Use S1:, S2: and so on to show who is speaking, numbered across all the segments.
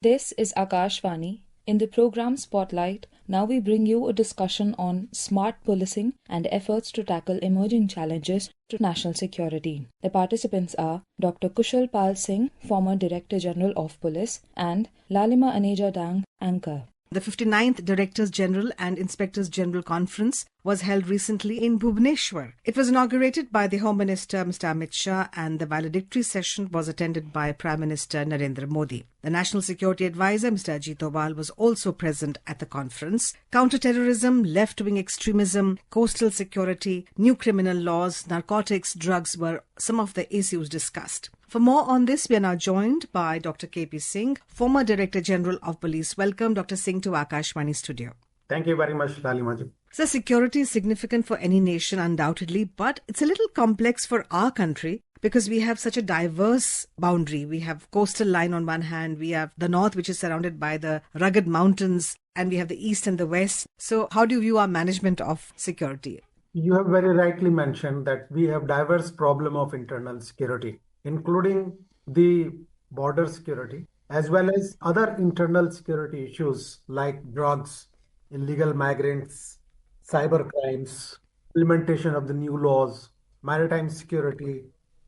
S1: This is Akashvani. In the program Spotlight, now we bring you a discussion on smart policing and efforts to tackle emerging challenges to national security. The participants are Dr. Kushal Pal Singh, former Director General of Police, and Lalima Aneja Dang, anchor.
S2: The 59th Directors General and Inspectors General Conference was held recently in Bhubaneswar. It was inaugurated by the Home Minister Mr. Amit Shah, and the valedictory session was attended by Prime Minister Narendra Modi. The National Security Advisor Mr. Ajit Doval was also present at the conference. Counter-terrorism, left-wing extremism, coastal security, new criminal laws, narcotics, drugs were some of the issues discussed. For more on this, we are now joined by Dr. K.P. Singh, former Director General of Police. Welcome, Dr. Singh, to Akashvani studio.
S3: Thank you very much, Lalimaji.
S2: So security is significant for any nation, undoubtedly, but it's a little complex for our country because we have such a diverse boundary. We have coastal line on one hand, we have the north, which is surrounded by the rugged mountains, and we have the east and the west. So how do you view our management of security?
S3: You have very rightly mentioned that we have diverse problem of internal security, including the border security, as well as other internal security issues like drugs, illegal migrants, cyber crimes, implementation of the new laws, maritime security,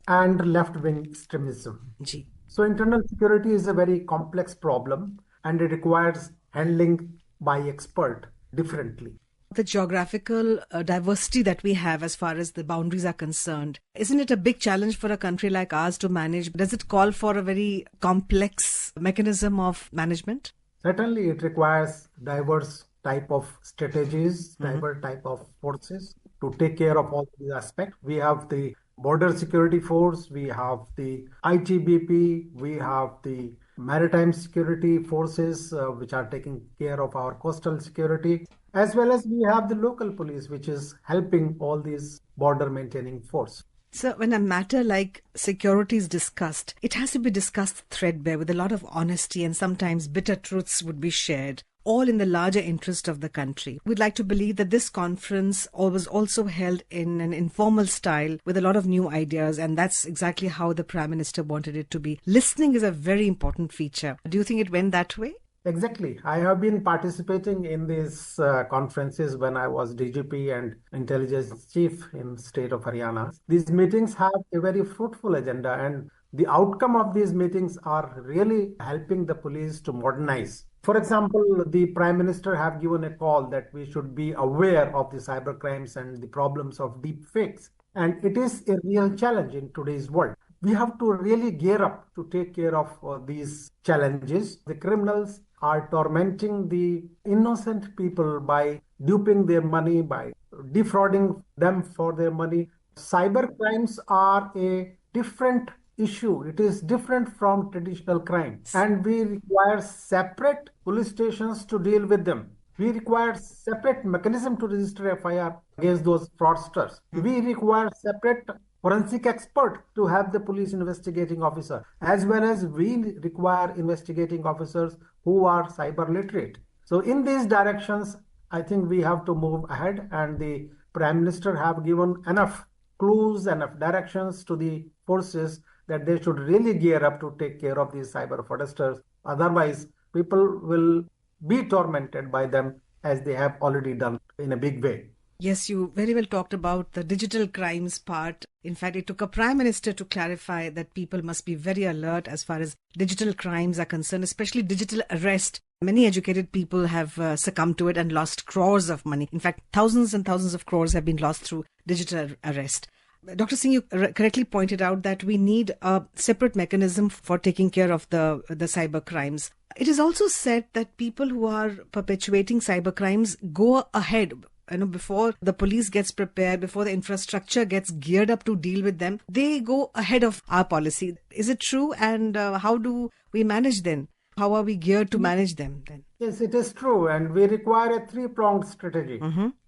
S3: and left-wing extremism.
S2: Gee.
S3: So internal security is a very complex problem and it requires handling by expert differently.
S2: The geographical diversity that we have as far as the boundaries are concerned, isn't it a big challenge for a country like ours to manage? Does it call for a very complex mechanism of management?
S3: Certainly, it requires diverse type of strategies, diverse type of forces to take care of all these aspects. We have the Border Security Force, we have the ITBP, we have the Maritime Security Forces, which are taking care of our coastal security, as well as we have the local police, which is helping all these border maintaining force.
S2: So when a matter like security is discussed, it has to be discussed threadbare with a lot of honesty, and sometimes bitter truths would be shared, all in the larger interest of the country. We'd like to believe that this conference was also held in an informal style with a lot of new ideas, and that's exactly how the Prime Minister wanted it to be. Listening is a very important feature. Do you think it went that way?
S3: Exactly. I have been participating in these conferences when I was DGP and Intelligence Chief in state of Haryana. These meetings have a very fruitful agenda, and the outcome of these meetings are really helping the police to modernize. For example, the Prime Minister have given a call that we should be aware of the cyber crimes and the problems of deep fakes. And it is a real challenge in today's world. We have to really gear up to take care of these challenges. The criminals are tormenting the innocent people by duping their money, by defrauding them for their money. Cyber crimes are a different issue. It is different from traditional crime, and we require separate police stations to deal with them. We require separate mechanism to register FIR against those fraudsters. We require separate forensic expert to have the police investigating officer, as well as we require investigating officers who are cyber literate. So in these directions, I think we have to move ahead, and the Prime Minister have given enough clues, enough directions to the forces that they should really gear up to take care of these cyber fraudsters. Otherwise, people will be tormented by them as they have already done in a big way.
S2: Yes, you very well talked about the digital crimes part. In fact, it took a Prime Minister to clarify that people must be very alert as far as digital crimes are concerned, especially digital arrest. Many educated people have succumbed to it and lost crores of money. In fact, thousands and thousands of crores have been lost through digital arrest. Dr. Singh, you correctly pointed out that we need a separate mechanism for taking care of the cyber crimes. It is also said that people who are perpetuating cyber crimes go ahead, before the police gets prepared, before the infrastructure gets geared up to deal with them, they go ahead of our policy. Is it true? And how do we manage them? How are we geared to manage them then?
S3: Yes, it is true. And we require a three-pronged strategy.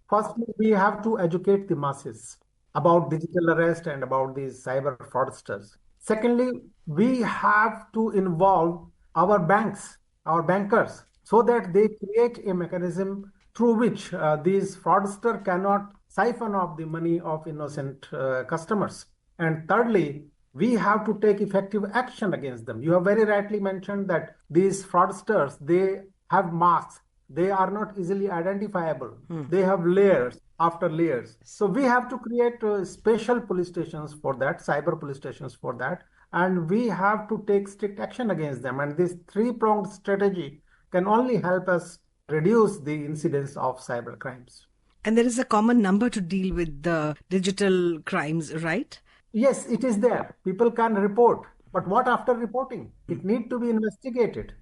S3: Firstly, we have to educate the masses about digital arrest and about these cyber fraudsters. Secondly, we have to involve our banks, our bankers, so that they create a mechanism through which these fraudsters cannot siphon off the money of innocent customers. And thirdly, we have to take effective action against them. You have very rightly mentioned that these fraudsters, they have masks. They are not easily identifiable. They have layers after layers. So we have to create special police stations for that, cyber police stations for that, and we have to take strict action against them. And this three-pronged strategy can only help us reduce the incidence of cyber crimes.
S2: And there is a common number to deal with the digital crimes, right?
S3: Yes, it is there. People can report. But what after reporting? It need to be investigated.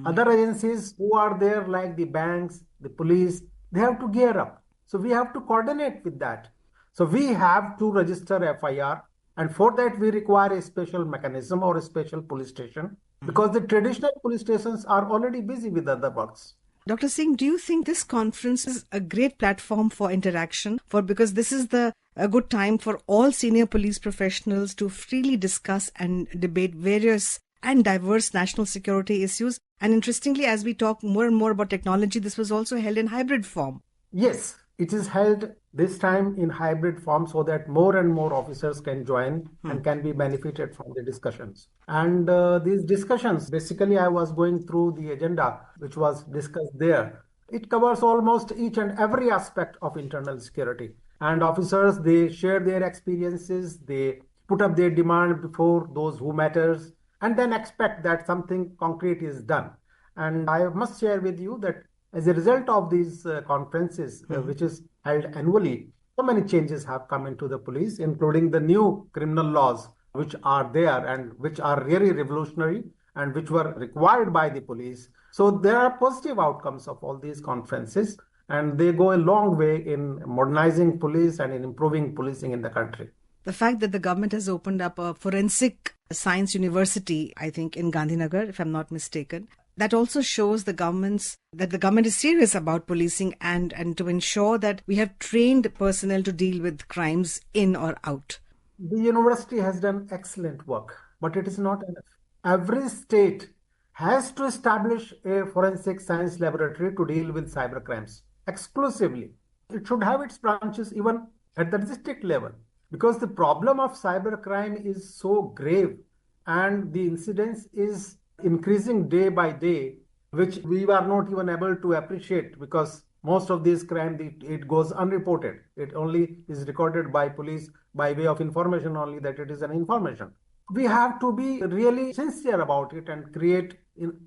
S3: Other agencies who are there, like the banks, the police, they have to gear up. So we have to coordinate with that. So we have to register FIR, and for that we require a special mechanism or a special police station because the traditional police stations are already busy with other works.
S2: Dr. Singh, do you think this conference is a great platform for interaction? Because this is a good time for all senior police professionals to freely discuss and debate various and diverse national security issues. And interestingly, as we talk more and more about technology, this was also held in hybrid form.
S3: Yes, it is held this time in hybrid form so that more and more officers can join and can be benefited from the discussions. And these discussions, basically I was going through the agenda which was discussed there. It covers almost each and every aspect of internal security. And officers, they share their experiences, they put up their demand before those who matters, and then expect that something concrete is done. And I must share with you that as a result of these conferences, which is held annually, so many changes have come into the police, including the new criminal laws, which are there and which are really revolutionary and which were required by the police. So there are positive outcomes of all these conferences, and they go a long way in modernizing police and in improving policing in the country.
S2: The fact that the government has opened up a forensic science university, I think, in Gandhinagar, if I'm not mistaken, that also shows that the government is serious about policing and to ensure that we have trained personnel to deal with crimes in or out.
S3: The university has done excellent work, but it is not enough. Every state has to establish a forensic science laboratory to deal with cyber crimes exclusively. It should have its branches even at the district level, because the problem of cybercrime is so grave and the incidence is increasing day by day, which we are not even able to appreciate because most of these crimes, it goes unreported. It only is recorded by police by way of information only that it is an information. We have to be really sincere about it and create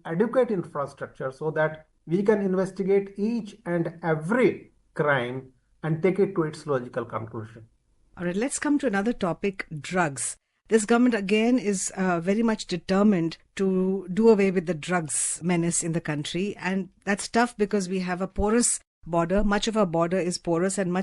S3: adequate infrastructure so that we can investigate each and every crime and take it to its logical conclusion.
S2: All right, let's come to another topic, drugs. This government again is very much determined to do away with the drugs menace in the country. And that's tough because we have a porous border. Much of our border is porous, and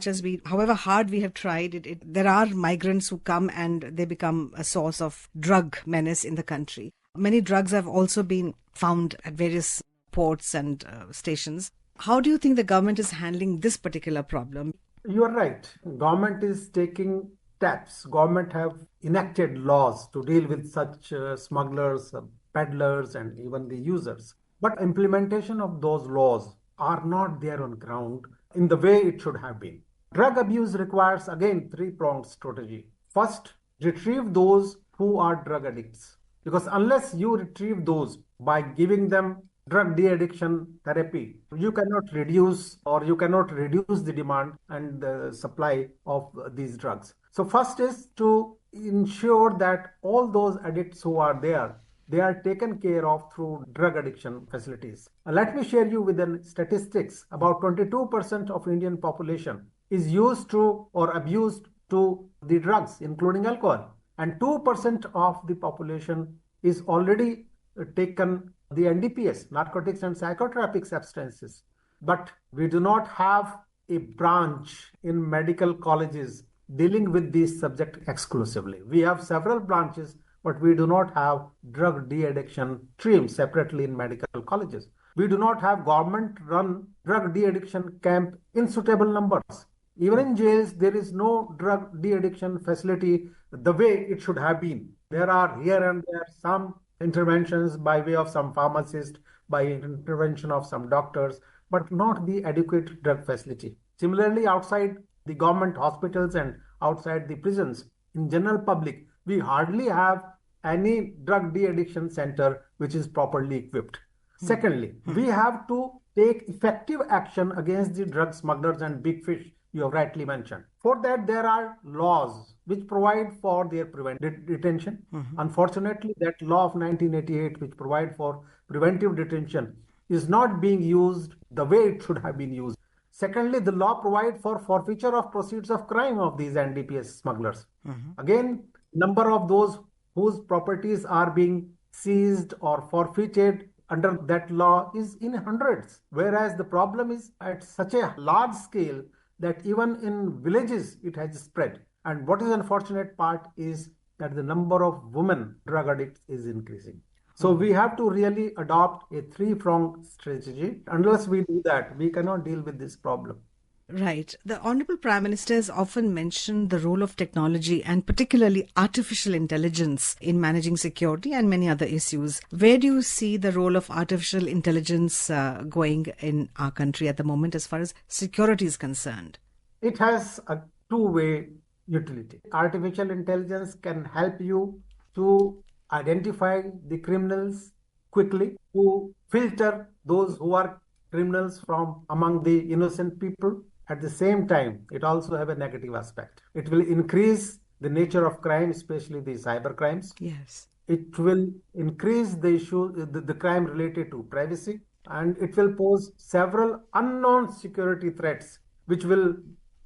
S2: however hard we have tried, there are migrants who come and they become a source of drug menace in the country. Many drugs have also been found at various ports and stations. How do you think the government is handling this particular problem?
S3: You are right. Government is taking steps. Government have enacted laws to deal with such smugglers, peddlers, and even the users. But implementation of those laws are not there on ground in the way it should have been. Drug abuse requires, again, three-pronged strategy. First, retrieve those who are drug addicts. Because unless you retrieve those by giving them drug de-addiction therapy, you cannot reduce the demand and the supply of these drugs. So first is to ensure that all those addicts who are there, they are taken care of through drug addiction facilities. Let me share you with the statistics. About 22% of Indian population is used to or abused to the drugs, including alcohol. And 2% of the population is already taken the NDPS, narcotics and psychotropic substances. But we do not have a branch in medical colleges dealing with this subject exclusively. We have several branches, but we do not have drug de-addiction stream separately in medical colleges. We do not have government-run drug de-addiction camp in suitable numbers. Even in jails, there is no drug de-addiction facility the way it should have been. There are here and there some interventions by way of some pharmacists, by intervention of some doctors, but not the adequate drug facility. Similarly, outside the government hospitals and outside the prisons, in general public, we hardly have any drug de-addiction center which is properly equipped. Secondly, we have to take effective action against the drug smugglers and big fish you have rightly mentioned. For that, there are laws which provide for their preventive detention. Unfortunately, that law of 1988, which provide for preventive detention, is not being used the way it should have been used. Secondly, the law provides for forfeiture of proceeds of crime of these NDPS smugglers. Again, number of those whose properties are being seized or forfeited under that law is in hundreds, whereas the problem is at such a large scale that even in villages it has spread. And what is unfortunate part is that the number of women drug addicts is increasing. So we have to really adopt a three-pronged strategy. Unless we do that, we cannot deal with this problem.
S2: Right. The Honorable Prime Minister has often mentioned the role of technology and particularly artificial intelligence in managing security and many other issues. Where do you see the role of artificial intelligence going in our country at the moment as far as security is concerned?
S3: It has a two-way utility. Artificial intelligence can help you to identify the criminals quickly, to filter those who are criminals from among the innocent people. At the same time, it also have a negative aspect. It will increase the nature of crime, especially the cyber crimes.
S2: Yes.
S3: It will increase the issue, the crime related to privacy, and it will pose several unknown security threats, which will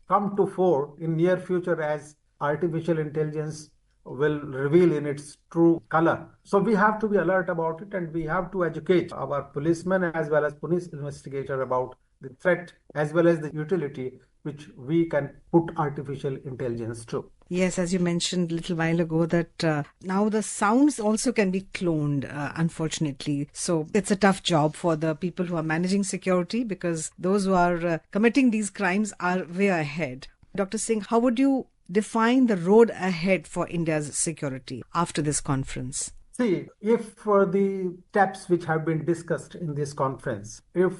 S3: come to fore in near future as artificial intelligence will reveal in its true color. So we have to be alert about it, and we have to educate our policemen as well as police investigators about the threat as well as the utility which we can put artificial intelligence to.
S2: Yes, as you mentioned a little while ago, that now the sounds also can be cloned, unfortunately. So it's a tough job for the people who are managing security, because those who are committing these crimes are way ahead. Dr. Singh, how would you define the road ahead for India's security after this conference?
S3: See, if the steps which have been discussed in this conference, if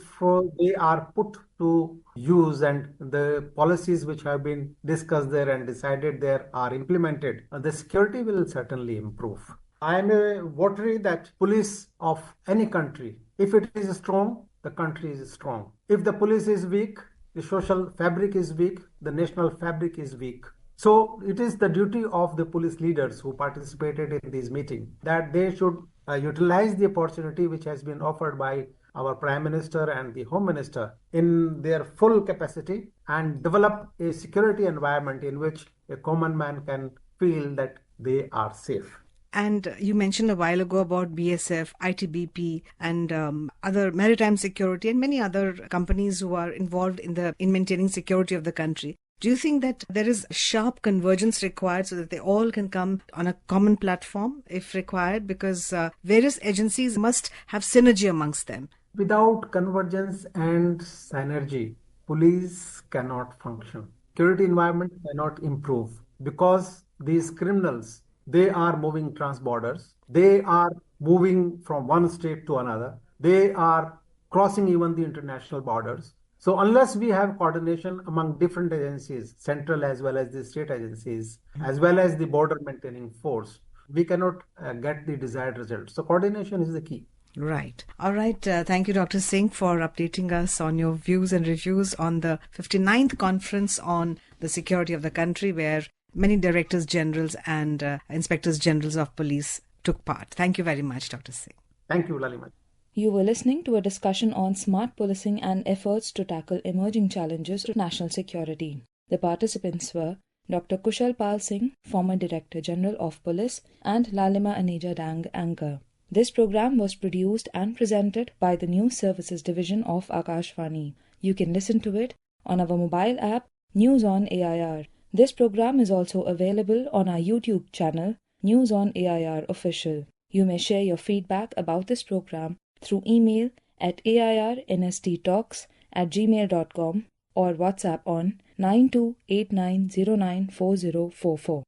S3: they are put to use and the policies which have been discussed there and decided there are implemented, the security will certainly improve. I am a votary that police of any country, if it is strong, the country is strong. If the police is weak, the social fabric is weak, the national fabric is weak. So it is the duty of the police leaders who participated in this meeting that they should utilize the opportunity which has been offered by our Prime Minister and the Home Minister in their full capacity and develop a security environment in which a common man can feel that they are safe.
S2: And you mentioned a while ago about BSF, ITBP, and other maritime security and many other companies who are involved in maintaining security of the country. Do you think that there is sharp convergence required so that they all can come on a common platform if required? Because various agencies must have synergy amongst them.
S3: Without convergence and synergy, police cannot function. Security environment cannot improve because these criminals, they are moving trans-borders. They are moving from one state to another. They are crossing even the international borders. So unless we have coordination among different agencies, central as well as the state agencies, as well as the border maintaining force, we cannot get the desired result. So coordination is the key.
S2: Right. All right. Thank you, Dr. Singh, for updating us on your views and reviews on the 59th conference on the security of the country, where many directors generals and inspectors generals of police took part. Thank you very much, Dr. Singh.
S3: Thank you, Lalima.
S1: You were listening to a discussion on smart policing and efforts to tackle emerging challenges to national security. The participants were Dr. Kushal Pal Singh, former Director General of Police, and Lalima Aneja Dang, anchor. This program was produced and presented by the News Services Division of Akashvani. You can listen to it on our mobile app, News on AIR. This program is also available on our YouTube channel, News on AIR Official. You may share your feedback about this program through email at airnsttalks@gmail.com or WhatsApp on 9289094044.